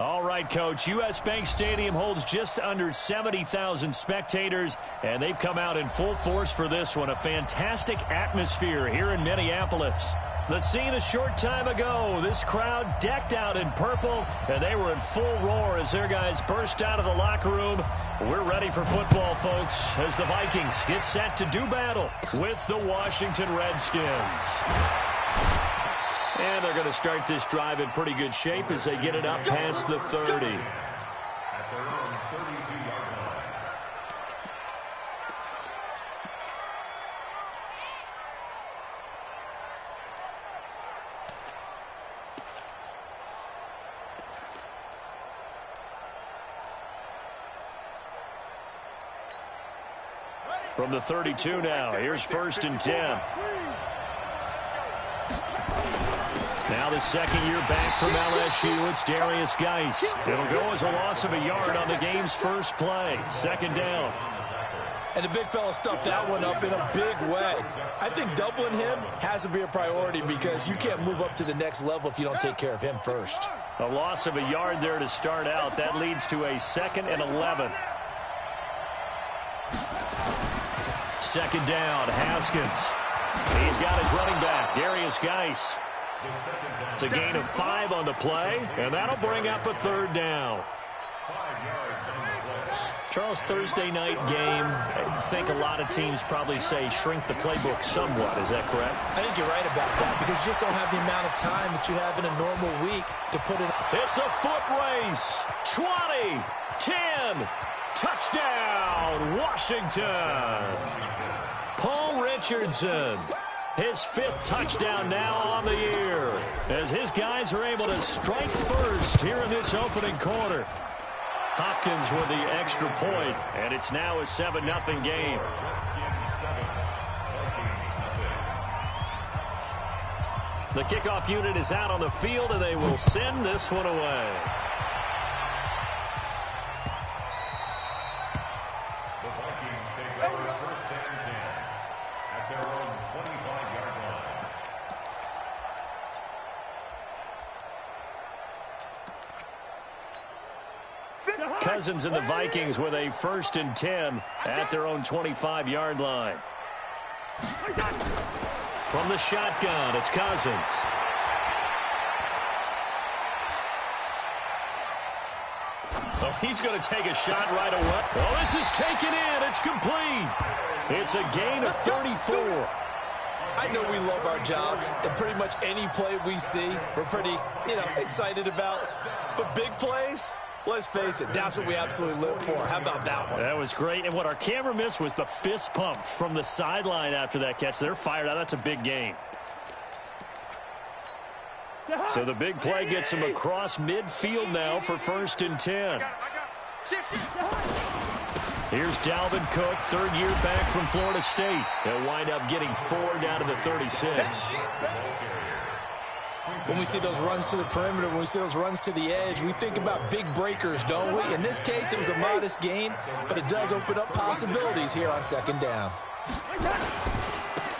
All right, Coach. U.S. Bank Stadium holds just under 70,000 spectators, and they've come out in full force for this one. A fantastic atmosphere here in Minneapolis. The scene a short time ago, this crowd decked out in purple, and they were in full roar as their guys burst out of the locker room. We're ready for football, folks, as the Vikings get set to do battle with the Washington Redskins. And they're going to start this drive in pretty good shape as they get it up past the 30. From the 32 now, here's 1st and 10. Now the second year back from LSU, it's Darius Geis. It'll go as a loss of a yard on the game's first play. 2nd down. And the big fella stuffed that one up in a big way. I think doubling him has to be a priority because you can't move up to the next level if you don't take care of him first. A loss of a yard there to start out. That leads to a 2nd and 11. 2nd down, Haskins. He's got his running back, Darius Geis. It's a gain of 5 on the play, and that'll bring up a 3rd down. Charles, Thursday night game, I think a lot of teams probably say shrink the playbook somewhat. Is that correct? I think you're right about that because you just don't have the amount of time that you have in a normal week to put it. It's a foot race. 20, 10, touchdown, Washington. Paul Richardson. His 5th touchdown now on the year as his guys are able to strike first here in this opening quarter. Hopkins with the extra point, and it's now a 7-0 game. The kickoff unit is out on the field, and they will send this one away. Cousins and the Vikings with a 1st and 10 at their own 25-yard line. From the shotgun, it's Cousins. Oh, he's going to take a shot right away. Oh, this is taken in. It's complete. It's a gain of 34. I know we love our jobs, and pretty much any play we see, we're pretty, excited about. But big plays, let's face it, that's what we absolutely live for. How about that one? That was great. And what our camera missed was the fist pump from the sideline after that catch. They're fired out. That's a big gain. So the big play gets him across midfield now for 1st and 10. Here's Dalvin Cook, 3rd year back from Florida State. He'll wind up getting 4 down to the 36. When we see those runs to the perimeter, when we see those runs to the edge, we think about big breakers, don't we? In this case, it was a modest gain, but it does open up possibilities here on 2nd down.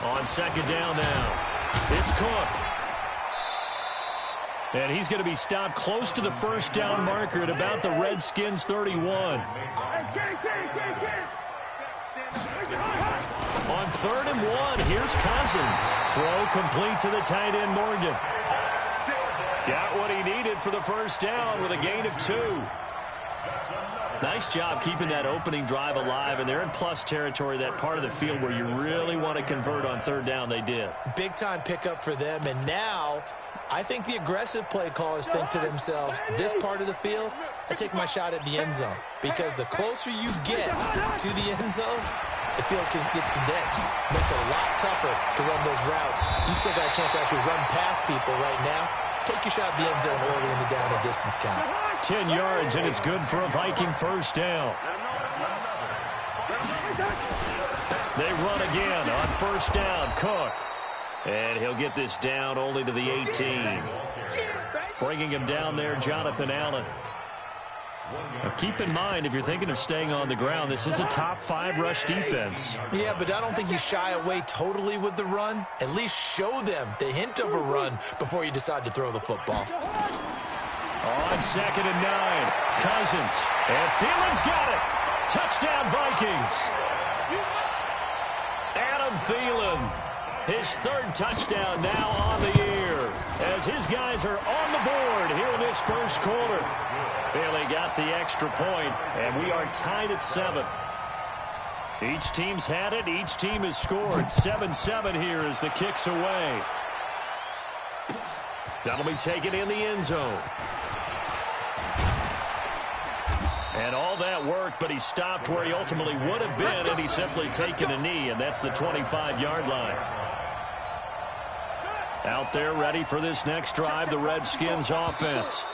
On 2nd down now, it's Cook. And he's going to be stopped close to the 1st down marker at about the Redskins' 31. On 3rd and 1, here's Cousins. Throw complete to the tight end, Morgan. Got what he needed for the 1st down with a gain of 2. Nice job keeping that opening drive alive, and they're in plus territory, that part of the field where you really want to convert on 3rd down. They did. Big-time pickup for them, and now I think the aggressive play callers think to themselves, this part of the field, I take my shot at the end zone. Because the closer you get to the end zone, the field gets condensed. Makes it a lot tougher to run those routes. You still got a chance to actually run past people right now. Take your shot at the end zone early in the down and distance count. 10 yards, and it's good for a Viking 1st down. They run again on 1st down. Cook. And he'll get this down only to the 18. Bringing him down there, Jonathan Allen. Now keep in mind, if you're thinking of staying on the ground, this is a top 5 rush defense. Yeah, but I don't think you shy away totally with the run. At least show them the hint of a run before you decide to throw the football. On 2nd and 9, Cousins. And Thielen's got it. Touchdown, Vikings. Adam Thielen, his 3rd touchdown now on the year, as his guys are on the board here in this first quarter. Bailey got the extra point, and we are tied at 7. Each team's had it. Each team has scored. 7-7 here as the kick's away. That'll be taken in the end zone. And all that work, but he stopped where he ultimately would have been, and he's simply taken a knee, and that's the 25-yard line. Out there ready for this next drive, the Redskins offense.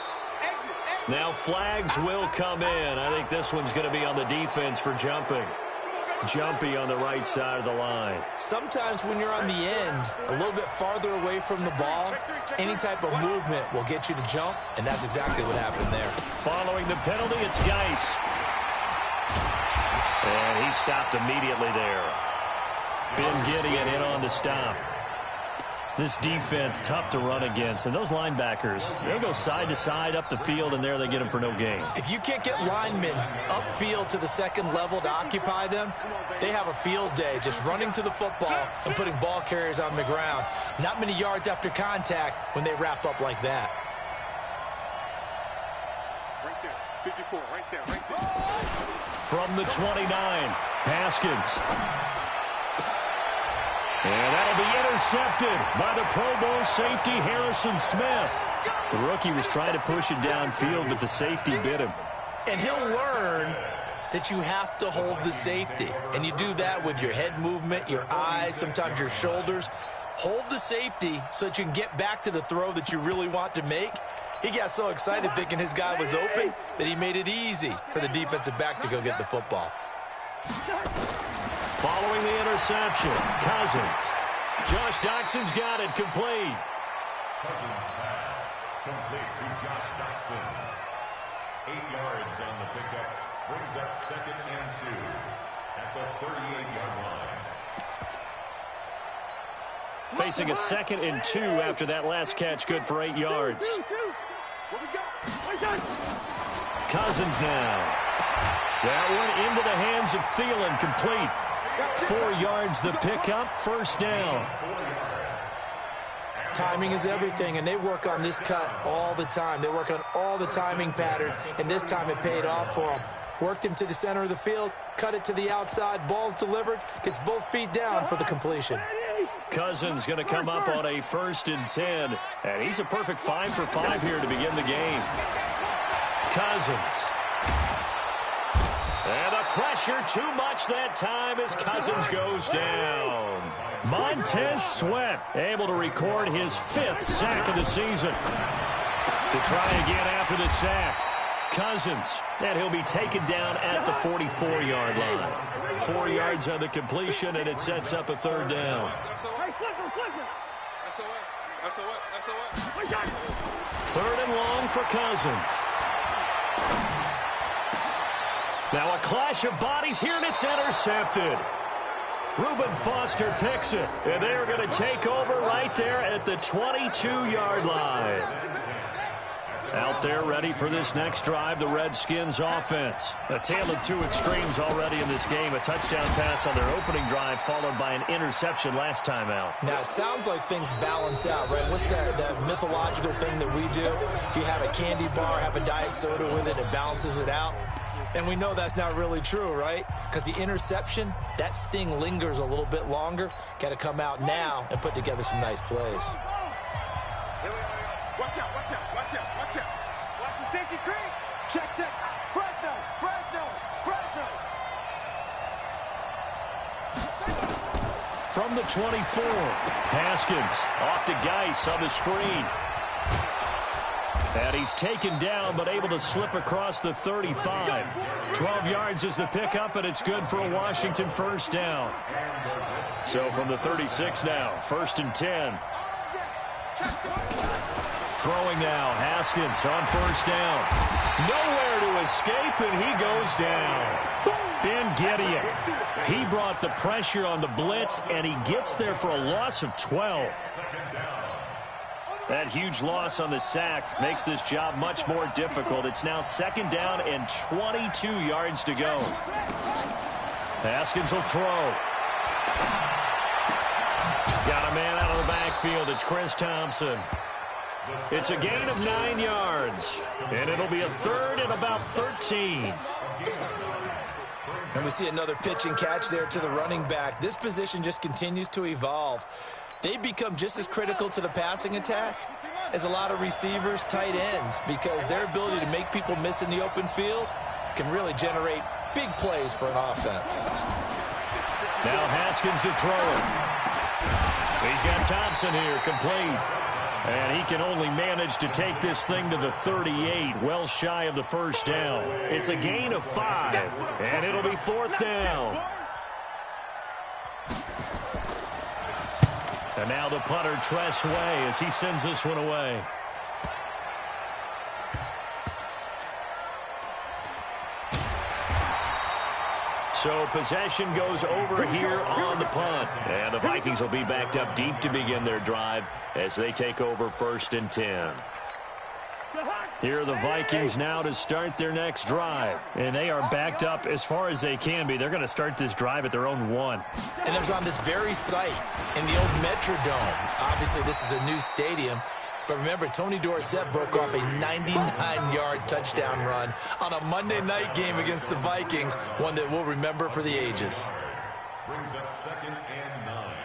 Now flags will come in. I think this one's going to be on the defense for jumping. Jumpy on the right side of the line. Sometimes when you're on the end, a little bit farther away from the ball, any type of movement will get you to jump, and that's exactly what happened there. Following the penalty, it's Geis. And he stopped immediately there. Ben Gideon in on the stop. This defense, tough to run against. And those linebackers, they'll go side to side up the field, and there they get them for no gain. If you can't get linemen upfield to the second level to occupy them, they have a field day just running to the football and putting ball carriers on the ground. Not many yards after contact when they wrap up like that. Right there, 54, right there. From the 29, Haskins. And that'll be intercepted by the Pro Bowl safety, Harrison Smith. The rookie was trying to push it downfield, but the safety bit him. And he'll learn that you have to hold the safety. And you do that with your head movement, your eyes, sometimes your shoulders. Hold the safety so that you can get back to the throw that you really want to make. He got so excited thinking his guy was open that he made it easy for the defensive back to go get the football. Following the interception, Cousins. Josh Doxson's got it complete. Cousins pass complete to Josh Doxson. 8 yards on the pickup. Brings up 2nd and 2 at the 38-yard line. Facing a 2nd and 2 after that last catch, good for 8 yards. Cousins now. That one into the hands of Thielen, complete. 4 yards the pickup, first down. Timing is everything, and they work on this cut all the time. They work on all the timing patterns, and this time it paid off for them. Worked him to the center of the field, cut it to the outside, ball's delivered, gets both feet down for the completion. Cousins going to come up on a 1st and 10, and he's a perfect 5 for 5 here to begin the game. Cousins. And the pressure too much that time as Cousins goes down. Montez Sweat able to record his 5th sack of the season. To try again after the sack. Cousins, and he'll be taken down at the 44-yard line. 4 yards on the completion, and it sets up a 3rd down. 3rd and long for Cousins. Now a clash of bodies here, and it's intercepted. Reuben Foster picks it, and they're going to take over right there at the 22-yard line. Out there ready for this next drive, the Redskins offense. A tale of 2 extremes already in this game. A touchdown pass on their opening drive, followed by an interception last time out. Now, it sounds like things balance out, right? What's that mythological thing that we do? If you have a candy bar, have a diet soda with it, it balances it out. And we know that's not really true, right? Because the interception, that sting lingers a little bit longer. Got to come out now and put together some nice plays. Watch out, watch out, watch out, watch out. Watch the safety creep. Check, check. Fresno, Fresno, Fresno. From the 24, Haskins off to Geis on the screen. And he's taken down, but able to slip across the 35. 12 yards is the pickup, and it's good for a Washington 1st down. So from the 36 now, 1st and 10. Throwing now, Haskins on 1st down. Nowhere to escape, and he goes down. Ben Gideon. He brought the pressure on the blitz, and he gets there for a loss of 12. That huge loss on the sack makes this job much more difficult. It's now 2nd down and 22 yards to go. Haskins will throw. Got a man out of the backfield. It's Chris Thompson. It's a gain of 9 yards, and it'll be a 3rd and about 13. And we see another pitch and catch there to the running back. This position just continues to evolve. They become just as critical to the passing attack as a lot of receivers, tight ends, because their ability to make people miss in the open field can really generate big plays for an offense. Now Haskins to throw it. He's got Thompson here, complete. And he can only manage to take this thing to the 38, well shy of the 1st down. It's a gain of 5, and it'll be 4th down. And now the punter, Tress Way, as he sends this one away. So possession goes over here on the punt. And the Vikings will be backed up deep to begin their drive as they take over 1st and 10. Here are the Vikings now to start their next drive. And they are backed up as far as they can be. They're going to start this drive at their own 1. And it was on this very site in the old Metrodome. Obviously, this is a new stadium. But remember, Tony Dorsett broke off a 99-yard touchdown run on a Monday night game against the Vikings, one that we'll remember for the ages. Brings up 2nd and 9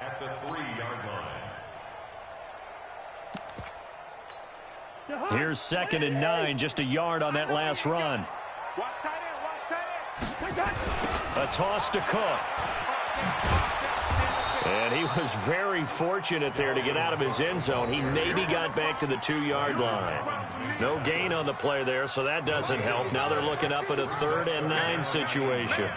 at the 3-yard line. Here's 2nd and 9, just a yard on that last run. Watch tight end, watch tight end. A toss to Cook. And he was very fortunate there to get out of his end zone. He maybe got back to the 2-yard line. No gain on the play there, so that doesn't help. Now they're looking up at a 3rd and 9 situation.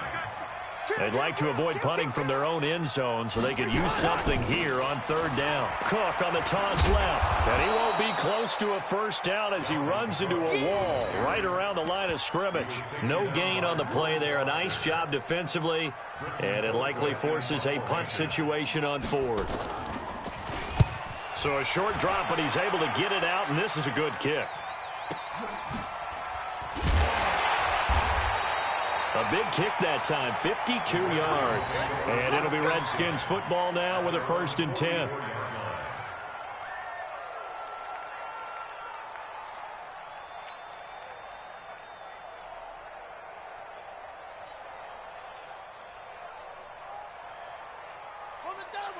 They'd like to avoid punting from their own end zone so they could use something here on 3rd down. Cook on the toss left. And he won't be close to a 1st down as he runs into a wall right around the line of scrimmage. No gain on the play there. A nice job defensively. And it likely forces a punt situation on 4th. So a short drop, but he's able to get it out, and this is a good kick. A big kick that time, 52 yards. And it'll be Redskins football now with a 1st and 10.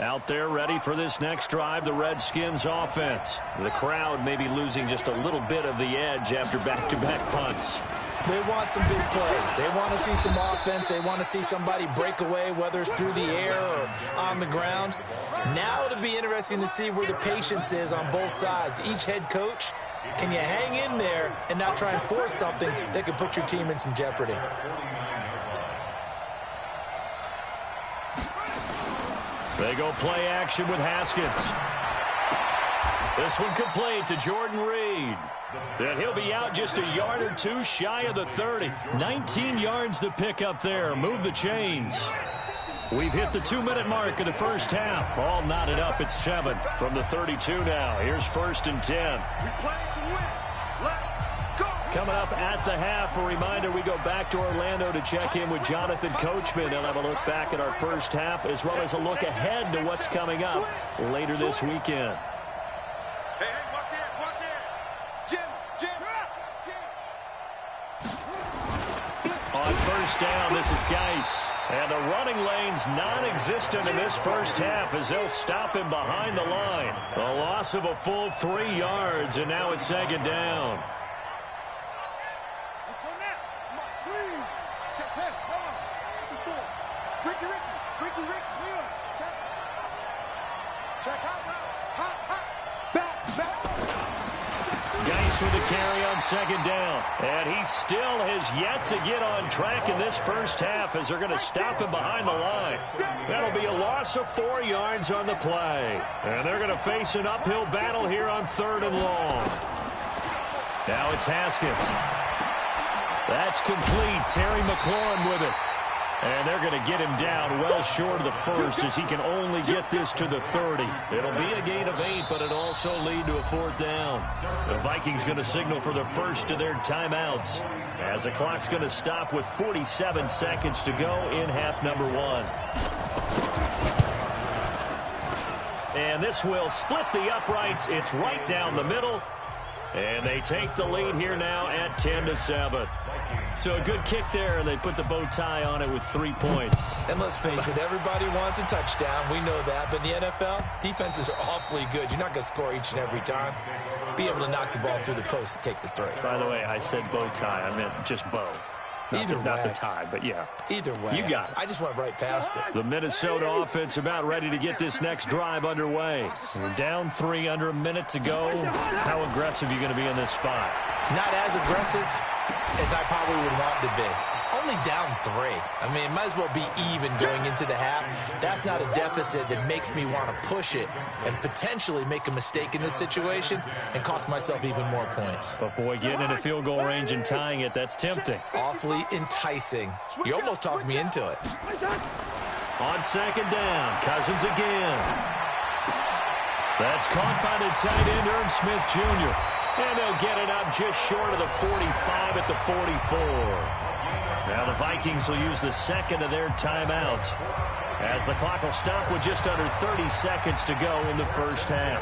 Out there ready for this next drive, the Redskins offense. The crowd may be losing just a little bit of the edge after back-to-back punts. They want some big plays. They want to see some offense. They want to see somebody break away, whether it's through the air or on the ground. Now it'll be interesting to see where the patience is on both sides. Each head coach, can you hang in there and not try and force something that could put your team in some jeopardy? They go play action with Haskins. This one complete to Jordan Reed. And he'll be out just a yard or 2 shy of the 30. 19 yards to pick up there. Move the chains. We've hit the 2-minute mark of the 1st half. All knotted up at 7 from the 32 now. Here's 1st and 10. Coming up at the half, a reminder, we go back to Orlando to check in with Jonathan Coachman and have a look back at our 1st half as well as a look ahead to what's coming up later this weekend. Hey, watch it. Jim. On 1st down, this is Geis. And the running lane's non-existent in this 1st half as they'll stop him behind the line. A loss of a full 3 yards, and now it's 2nd down. Let's go now. Come on, screen. Check, hey, hold on. What's the score? Ricky, Leon. Check, hot. Back. Geis with the carry on 2nd down. And he still has yet to get on track in this 1st half as they're going to stop him behind the line. That'll be a loss of 4 yards on the play. And they're going to face an uphill battle here on 3rd and long. Now it's Haskins. That's complete. Terry McLaurin with it. And they're going to get him down well short of the first as he can only get this to the 30. It'll be a gain of 8, but it'll also lead to a 4th down. The Vikings going to signal for the first of their timeouts as the clock's going to stop with 47 seconds to go in half number 1. And this will split the uprights. It's right down the middle. And they take the lead here now at 10-7. So a good kick there, and they put the bow tie on it with 3 points. And let's face it, everybody wants a touchdown. We know that. But in the NFL, defenses are awfully good. You're not going to score each and every time. Be able to knock the ball through the post and take the 3. By the way, I said bow tie. I meant just bow. Not the tie, but yeah. Either way. You got it. I just went right past it. The Minnesota offense about ready to get this next drive underway. We're down 3, under a minute to go. How aggressive are you going to be in this spot? Not as aggressive as I probably would want to be. Only down 3. I mean, it might as well be even going into the half. That's not a deficit that makes me want to push it and potentially make a mistake in this situation and cost myself even more points. But, boy, getting in a field goal range and tying it, that's tempting. Awfully enticing. You almost talked me into it. On 2nd down, Cousins again. That's caught by the tight end, Irv Smith Jr. And they'll get it up just short of the 45 at the 44. Now the Vikings will use the second of their timeouts as the clock will stop with just under 30 seconds to go in the first half.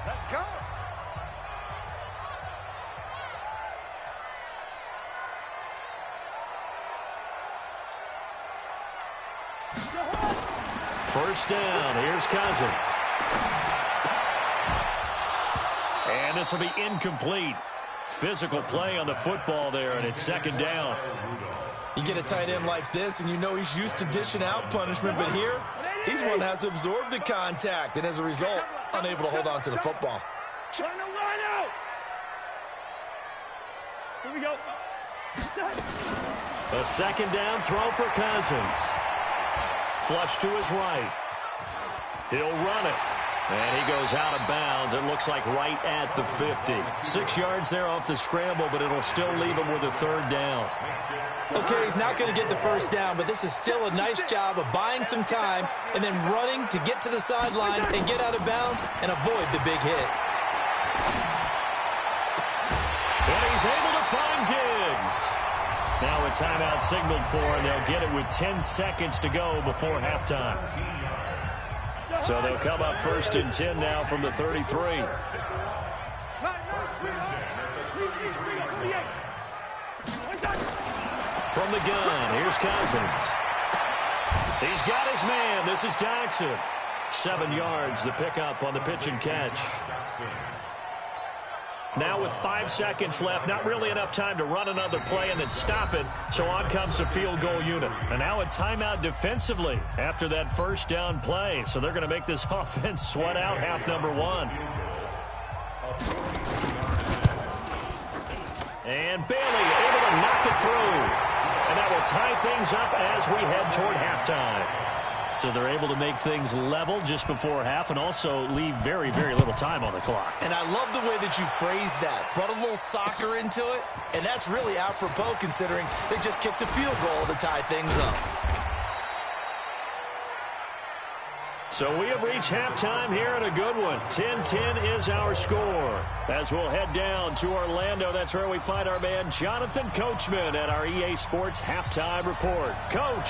Let's go. First down. Here's Cousins. And this will be incomplete. Physical play on the football there, and it's 2nd down. You get a tight end like this, and you know he's used to dishing out punishment, but here, he's the one that has to absorb the contact, and as a result, unable to hold on to the football. Turn the line out. Here we go. A 2nd down throw for Cousins. Flush to his right. He'll run it. And he goes out of bounds. It looks like right at the 50. 6 yards there off the scramble, but it'll still leave him with a 3rd down. Okay, he's not going to get the first down, but this is still a nice job of buying some time and then running to get to the sideline and get out of bounds and avoid the big hit. And he's able to find Diggs. Now a timeout signaled for, and they'll get it with 10 seconds to go before halftime. So they'll come up 1st and 10 now from the 33. From the gun, here's Cousins. He's got his man. This is Jackson. 7 yards, the pickup on the pitch and catch. Now with 5 seconds left, not really enough time to run another play and then stop it. So on comes the field goal unit. And now a timeout defensively after that first down play. So they're going to make this offense sweat out half number 1. And Bailey able to knock it through. And that will tie things up as we head toward halftime. So they're able to make things level just before half and also leave very, very little time on the clock. And I love the way that you phrased that. Brought a little soccer into it, and that's really apropos considering they just kicked a field goal to tie things up. So we have reached halftime here and a good one. 10-10 is our score. As we'll head down to Orlando, that's where we find our man Jonathan Coachman at our EA Sports Halftime Report. Coach.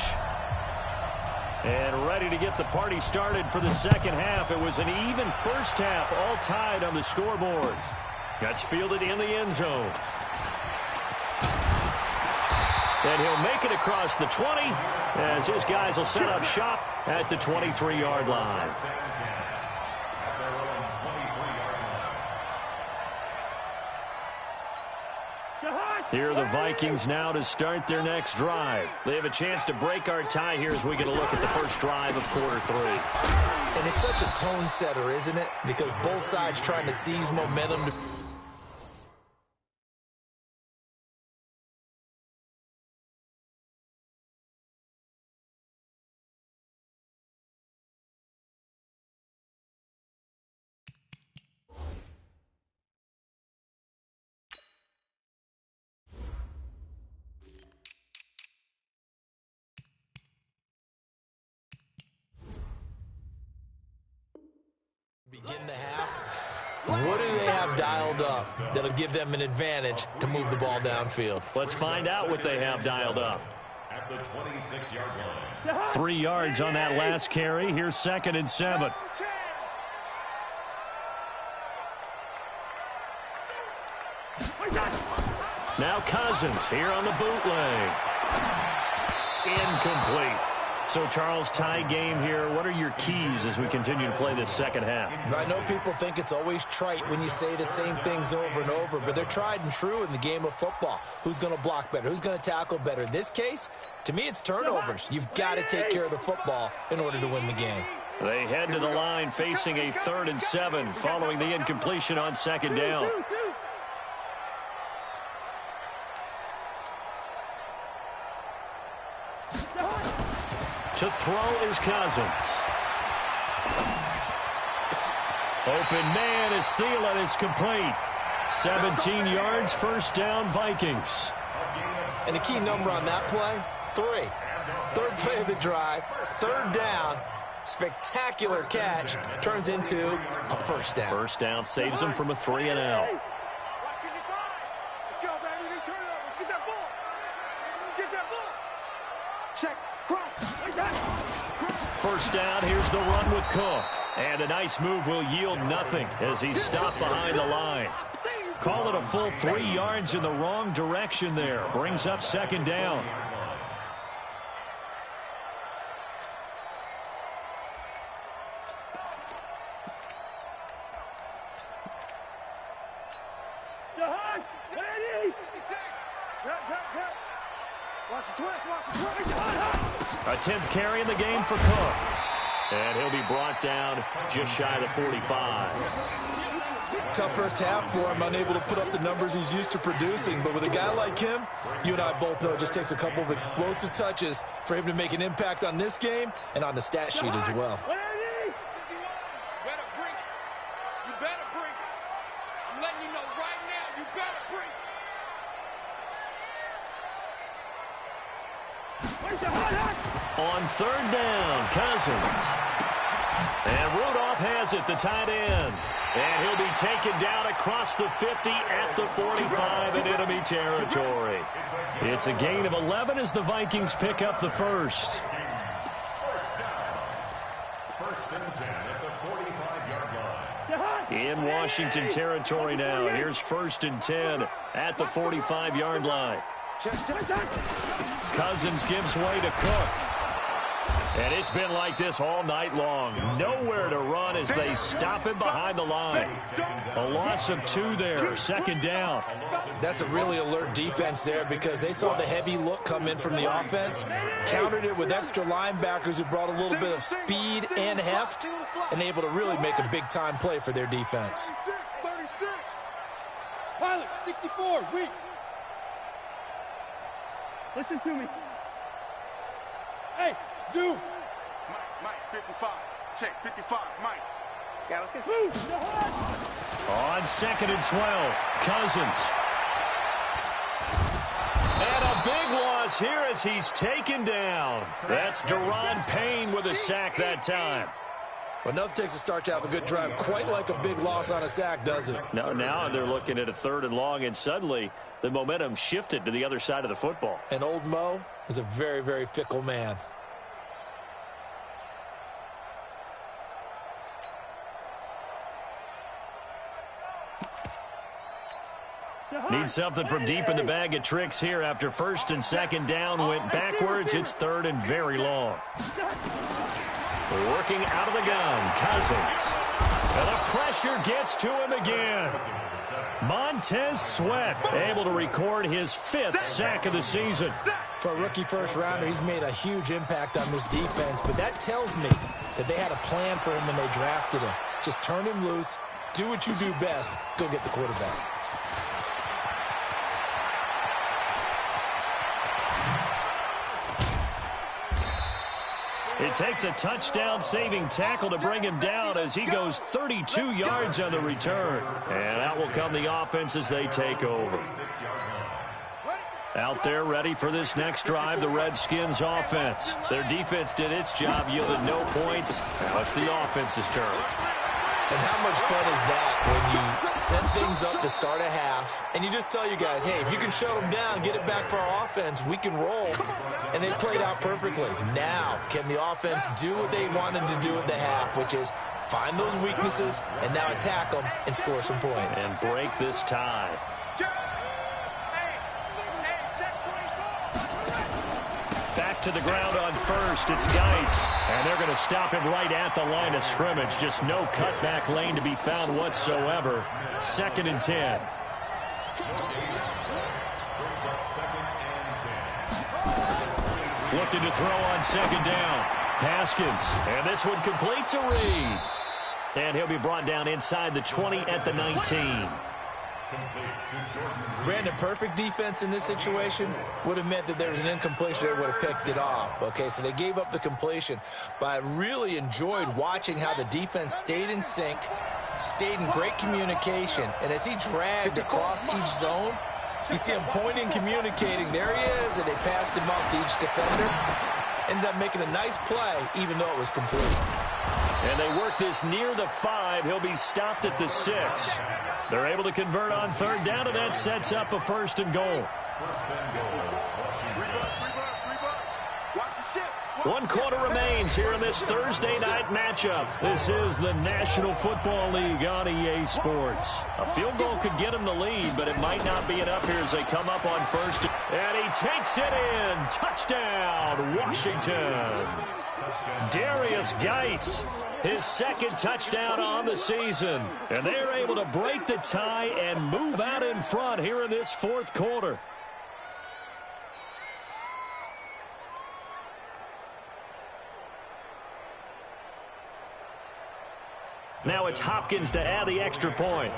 And ready to get the party started for the second half. It was an even first half, all tied on the scoreboard. That's fielded in the end zone. And he'll make it across the 20 as his guys will set up shop at the 23-yard line. Here are the Vikings now to start their next drive. They have a chance to break our tie here as we get a look at the first drive of quarter 3. And it's such a tone setter, isn't it? Because both sides trying to seize momentum. begin the half. What do they have dialed up that'll give them an advantage to move the ball downfield? Let's find out what they have dialed up. At the 26-yard line. 3 yards on that last carry. Here's 2nd and 7. Now Cousins here on the bootleg. Incomplete. So, Charles, tie game here. What are your keys as we continue to play this second half? I know people think it's always trite when you say the same things over and over, but they're tried and true in the game of football. Who's going to block better? Who's going to tackle better? In this case, to me, it's turnovers. You've got to take care of the football in order to win the game. They head to the line facing a 3rd and 7 following the incompletion on 2nd down. To throw is Cousins. Open man is Thielen. It's complete. 17 yards, 1st down, Vikings. And the key number on that play, 3. 3rd play of the drive, 3rd down. Spectacular catch turns into a 1st down. 1st down saves them from a 3 and out. Let's go, baby. They turn it over. Get that ball. Get that ball. Check. Cross. 1st down, here's the run with Cook. And a nice move will yield nothing as he's stopped behind the line. Call it a full 3 yards in the wrong direction there. Brings up 2nd down. A 10th carry in the game for Cook. And he'll be brought down just shy of the 45. Tough first half for him, unable to put up the numbers he's used to producing. But with a guy like him, you and I both know it just takes a couple of explosive touches for him to make an impact on this game and on the stat sheet as well. On 3rd down, Cousins. And Rudolph has it, the tight end. And he'll be taken down across the 50 at the 45 in enemy territory. It's a gain of 11 as the Vikings pick up the 1st. 1st and 10 at the 45-yard line. In Washington territory now. Here's 1st and 10 at the 45-yard line. Cousins gives way to Cook. And it's been like this all night long. Nowhere to run as they stop him behind the line. A loss of 2 there, 2nd down. That's a really alert defense there because they saw the heavy look come in from the offense, countered it with extra linebackers who brought a little bit of speed and heft, and able to really make a big-time play for their defense. 36. Pilot, 64, weak. Listen to me. Hey, zoom. Mike, 55. Check, 55, Mike. Yeah, let's get zoom. On 2nd and 12, Cousins. And a big loss here as he's taken down. That's Deron Payne with a sack that time. Well, enough takes a start to have a good drive. Quite like a big loss on a sack, does it? No, now they're looking at a 3rd and long, and suddenly the momentum shifted to the other side of the football. And old Mo is a very, very fickle man. Need something from deep in the bag of tricks here after 1st and 2nd down went backwards. It's 3rd and very long. Working out of the gun, Cousins. And the pressure gets to him again. Montez Sweat able to record his 5th sack of the season. For a rookie first-rounder, he's made a huge impact on this defense, but that tells me that they had a plan for him when they drafted him. Just turn him loose, do what you do best, go get the quarterback. It takes a touchdown-saving tackle to bring him down as he goes 32 yards on the return. And out will come the offense as they take over. Out there ready for this next drive, the Redskins offense. Their defense did its job, yielded no points. Now it's the offense's turn. And how much fun is that when you set things up to start a half, and you just tell you guys, hey, if you can shut them down, get it back for our offense, we can roll. And they played out perfectly. Now, can the offense do what they wanted to do at the half, which is find those weaknesses and now attack them and score some points. And break this tie. Back to the ground on first. It's Geis. And they're going to stop him right at the line of scrimmage. Just no cutback lane to be found whatsoever. 2nd and 10. Looking to throw on 2nd down. Haskins. And this one complete to Reed. And he'll be brought down inside the 20 at the 19. Brandon, perfect defense in this situation would have meant that there was an incompletion. They would have picked it off. Okay, so they gave up the completion. But I really enjoyed watching how the defense stayed in sync, stayed in great communication. And as he dragged across each zone, you see him pointing, communicating. There he is, and they passed him off to each defender. Ended up making a nice play, even though it was complete. And they work this near the 5. He'll be stopped at the 6. They're able to convert on 3rd down, and that sets up a 1st and goal. 1 quarter remains here in this Thursday night matchup. This is the National Football League on EA Sports. A field goal could get him the lead, but it might not be enough here as they come up on 1st. And he takes it in. Touchdown, Washington. Darius Geis, his 2nd touchdown on the season. And they're able to break the tie and move out in front here in this 4th quarter. Now it's Hopkins to add the extra point.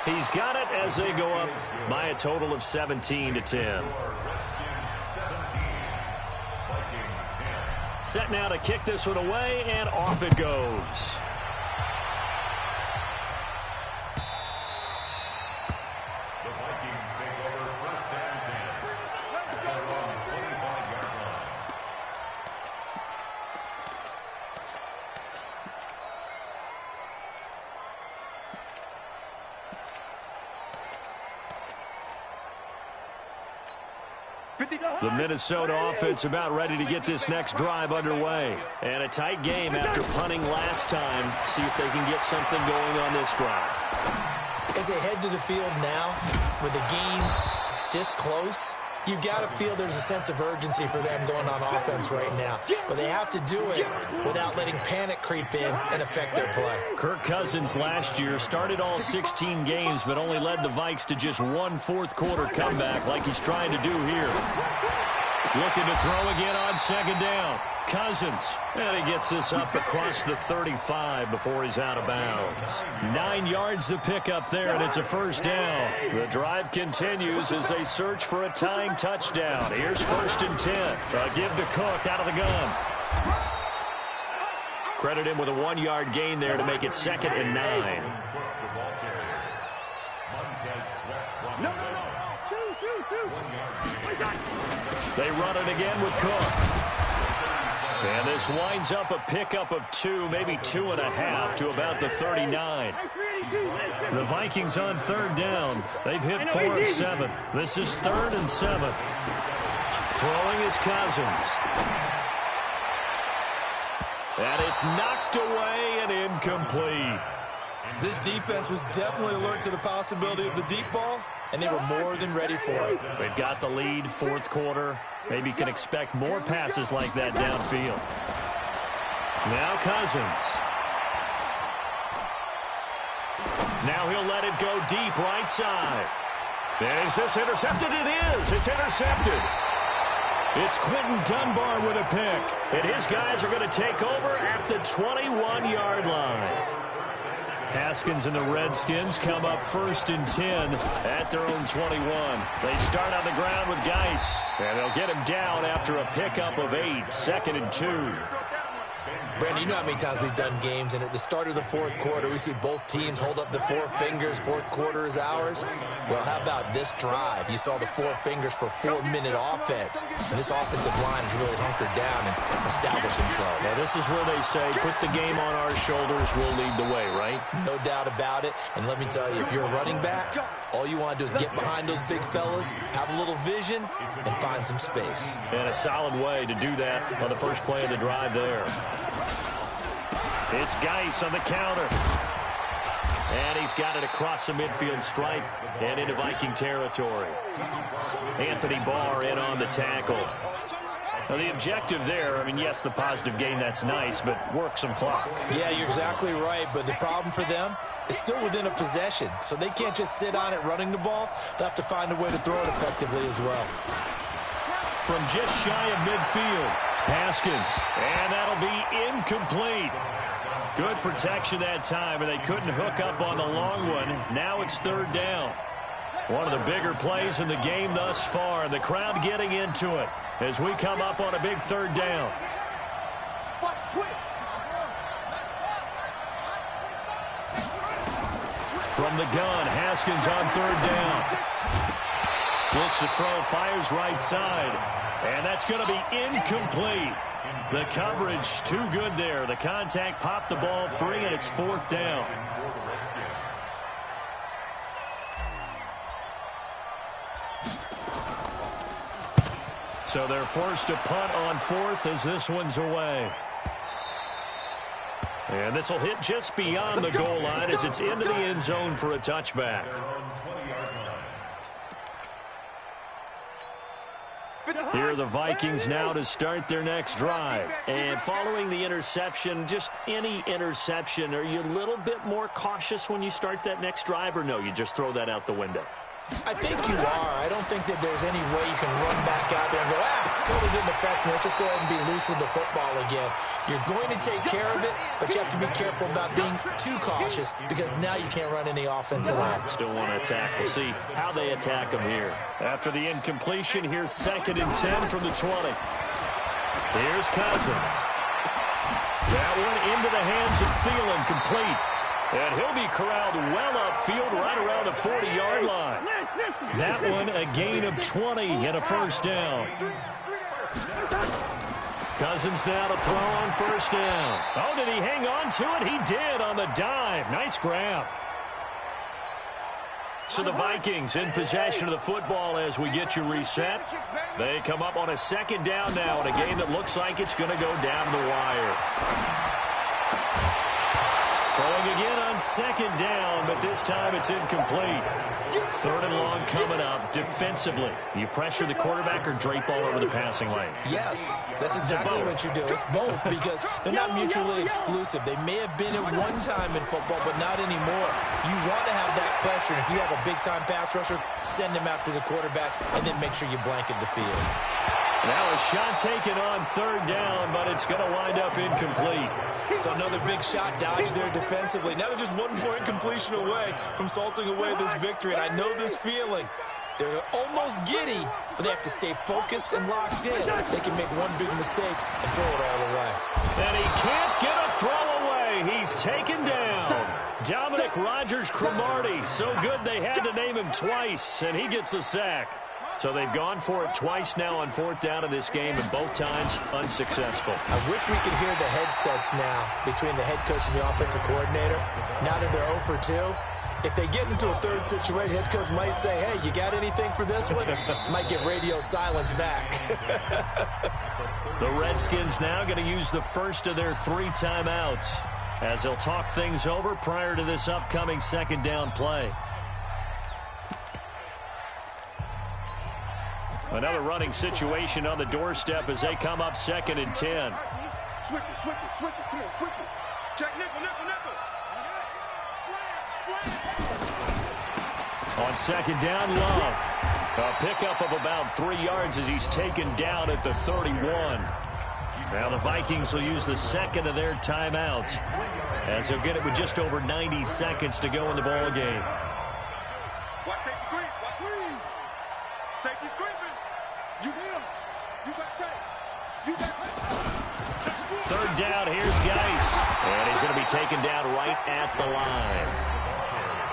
He's got it as they go up by a total of 17-10. Set now to kick this one away, and off it goes. The Vikings take over 1st and 10. They're on the 25-yard line. The Minnesota offense about ready to get this next drive underway. And a tight game after punting last time. See if they can get something going on this drive. As they head to the field now, with the game this close, you've got to feel there's a sense of urgency for them going on offense right now. But they have to do it without letting panic creep in and affect their play. Kirk Cousins last year started all 16 games, but only led the Vikes to just 1 4th-quarter comeback like he's trying to do here. Looking to throw again on 2nd down. Cousins. And he gets this up across the 35 before he's out of bounds. 9 yards to pick up there, and it's a 1st down. The drive continues as they search for a tying touchdown. Here's 1st and 10. A give to Cook out of the gun. Credit him with a 1-yard gain there to make it 2nd and 9. They run it again with Cook. And this winds up a pickup of 2, maybe 2.5 to about the 39. The Vikings on 3rd down. They've hit 4 of 7. This is 3rd and 7. Throwing is Cousins. And it's knocked away and incomplete. This defense was definitely alert to the possibility of the deep ball, and they were more than ready for it. They've got the lead, 4th quarter. Maybe can expect more passes like that downfield. Now Cousins. Now he'll let it go deep right side. Is this intercepted? It is. It's intercepted. It's Quentin Dunbar with a pick. And his guys are going to take over at the 21-yard line. Haskins and the Redskins come up 1st and 10 at their own 21. They start on the ground with Geis, and they'll get him down after a pickup of 8, 2nd and 2. Brandon, you know how many times we've done games, and at the start of the fourth quarter, we see both teams hold up the four fingers, fourth quarter is ours. Well, how about this drive? You saw the four fingers for 4-minute offense, and this offensive line has really hunkered down and established themselves. Now, this is where they say, put the game on our shoulders, we'll lead the way, right? No doubt about it, and let me tell you, if you're a running back, all you want to do is get behind those big fellas, have a little vision, and find some space. And a solid way to do that on the first play of the drive there. It's Geis on the counter. And he's got it across the midfield stripe and into Viking territory. Anthony Barr in on the tackle. Now, the objective there, I mean, yes, the positive gain, that's nice, but work some clock. Yeah, you're exactly right, but the problem for them is still within a possession, so they can't just sit on it running the ball. They'll have to find a way to throw it effectively as well. From just shy of midfield, Haskins, and that'll be incomplete. Good protection that time, and they couldn't hook up on the long one. Now it's third down. One of the bigger plays in the game thus far. The crowd getting into it as we come up on a big third down. From the gun, Haskins on third down. Looks to throw, fires right side, and that's going to be incomplete. The coverage too good there. The contact popped the ball free, and it's fourth down. So they're forced to punt on fourth as this one's away. And this will hit just beyond the goal line as it's into the end zone for a touchback. Here are the Vikings now to start their next drive. And following the interception, just any interception, are you a little bit more cautious when you start that next drive, or no, you just throw that out the window? I think you are. I don't think that there's any way you can run back out there and go, totally didn't affect me. Let's just go ahead and be loose with the football again. You're going to take care of it, but you have to be careful about being too cautious because now you can't run any offense at all. Still want to attack. We'll see how they attack them here. After the incompletion, here's 2nd and 10 from the 20. Here's Cousins. That one into the hands of Thielen, complete. And he'll be corralled well upfield right around the 40-yard line. That one a gain of 20 and a first down. Cousins now to throw on first down. Oh, did he hang on to it? He did on the dive. Nice grab. So the Vikings in possession of the football as we get you reset. They come up on a 2nd down now in a game that looks like it's going to go down the wire. Throwing again on 2nd down, but this time it's incomplete. 3rd and long coming up defensively. You pressure the quarterback or drape all over the passing lane? Yes, that's exactly what you do. It's both because they're not mutually exclusive. They may have been at one time in football, but not anymore. You want to have that pressure. If you have a big-time pass rusher, send him after the quarterback and then make sure you blanket the field. Now a shot taken on 3rd down, but it's going to wind up incomplete. So another big shot dodged there defensively. Now they're just 1 point completion away from salting away this victory. And I know this feeling. They're almost giddy, but they have to stay focused and locked in. They can make one big mistake and throw it all away. And he can't get a throw away. He's taken down. Dominic Rodgers-Cromartie. So good they had to name him twice, and he gets a sack. So they've gone for it twice now on 4th down in this game, and both times unsuccessful. I wish we could hear the headsets now between the head coach and the offensive coordinator. Now that they're 0 for 2, if they get into a third situation, head coach might say, hey, you got anything for this one? Might get radio silence back. The Redskins now going to use the first of their 3 timeouts as they'll talk things over prior to this upcoming 2nd down play. Another running situation on the doorstep as they come up 2nd and 10. Switch it, switch it, switch it. Come on, switch it. Check nickel, nickel, nickel. On 2nd down, Love. A pickup of about 3 yards as he's taken down at the 31. Now the Vikings will use the 2nd of their timeouts as they'll get it with just over 90 seconds to go in the ball game. Watch safety creep. Watch creep. Safety's creeping. You will. You got tape. You got tape. third down. Here's Geis. And he's going to be taken down right at the line.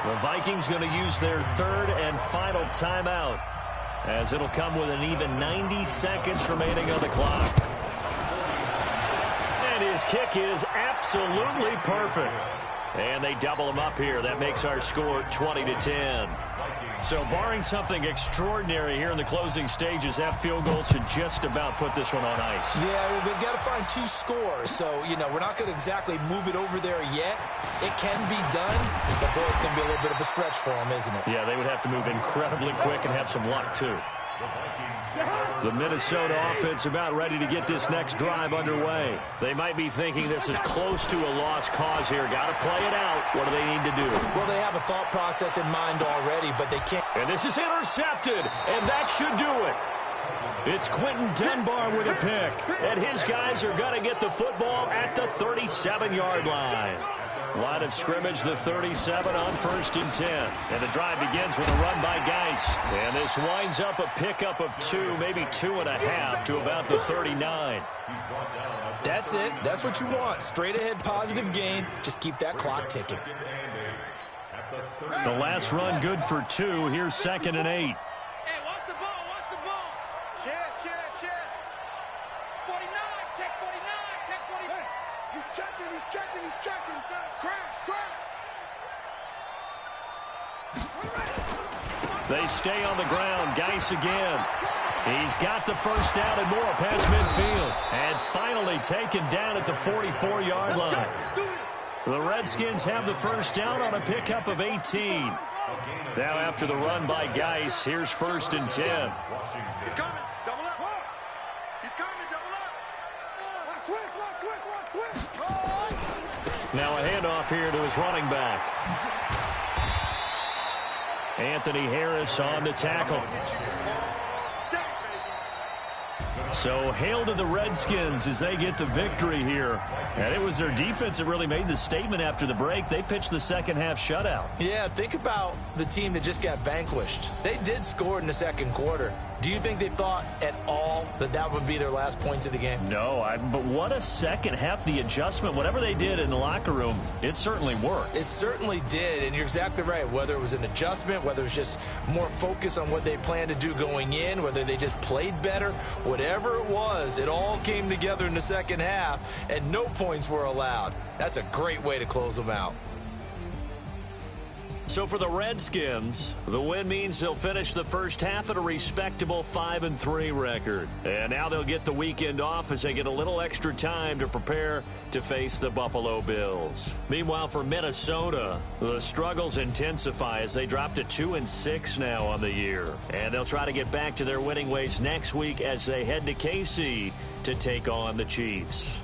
The Vikings going to use their third and final timeout, as it'll come with an even 90 seconds remaining on the clock. And his kick is absolutely perfect. And they double him up here. That makes our score 20-10. So barring something extraordinary here in the closing stages, that field goal should just about put this one on ice. Yeah, we've got to find 2 scores. So, we're not going to exactly move it over there yet. It can be done, but boy, it's going to be a little bit of a stretch for them, isn't it? Yeah, they would have to move incredibly quick and have some luck, too. The Minnesota offense about ready to get this next drive underway. They might be thinking this is close to a lost cause here. Got to play it out. What do they need to do? Well, they have a thought process in mind already, but they can't. And this is intercepted, and that should do it. It's Quentin Dunbar with a pick, and his guys are going to get the football at the 37-yard line. Line of scrimmage, the 37 on 1st and 10. And the drive begins with a run by Geis. And this winds up a pickup of 2, maybe 2.5 to about the 39. That's it. That's what you want. Straight ahead positive gain. Just keep that clock ticking. The last run good for 2. Here's 2nd and 8. Hey, watch the ball, watch the ball. Check. 49, check 49, check 49. Hey, he's checking. Crash. They stay on the ground. Geis again. He's got the first down and more past midfield. And finally taken down at the 44-yard line. The Redskins have the first down on a pickup of 18. Now after the run by Geis, here's 1st and 10. He's coming. Double up. He's coming. Double up. Switch. Now a handoff here to his running back. Anthony Harris on the tackle. So hail to the Redskins as they get the victory here. And it was their defense that really made the statement after the break. They pitched the second half shutout. Yeah, think about the team that just got vanquished. They did score in the second quarter. Do you think they thought at all that that would be their last points of the game? No, but what a second half. The adjustment, whatever they did in the locker room, it certainly worked. It certainly did, and you're exactly right. Whether it was an adjustment, whether it was just more focus on what they planned to do going in, whether they just played better, whatever it was, it all came together in the second half, and no points were allowed. That's a great way to close them out. So for the Redskins, the win means they'll finish the first half at a respectable 5-3 record. And now they'll get the weekend off as they get a little extra time to prepare to face the Buffalo Bills. Meanwhile, for Minnesota, the struggles intensify as they drop to 2-6 now on the year. And they'll try to get back to their winning ways next week as they head to KC to take on the Chiefs.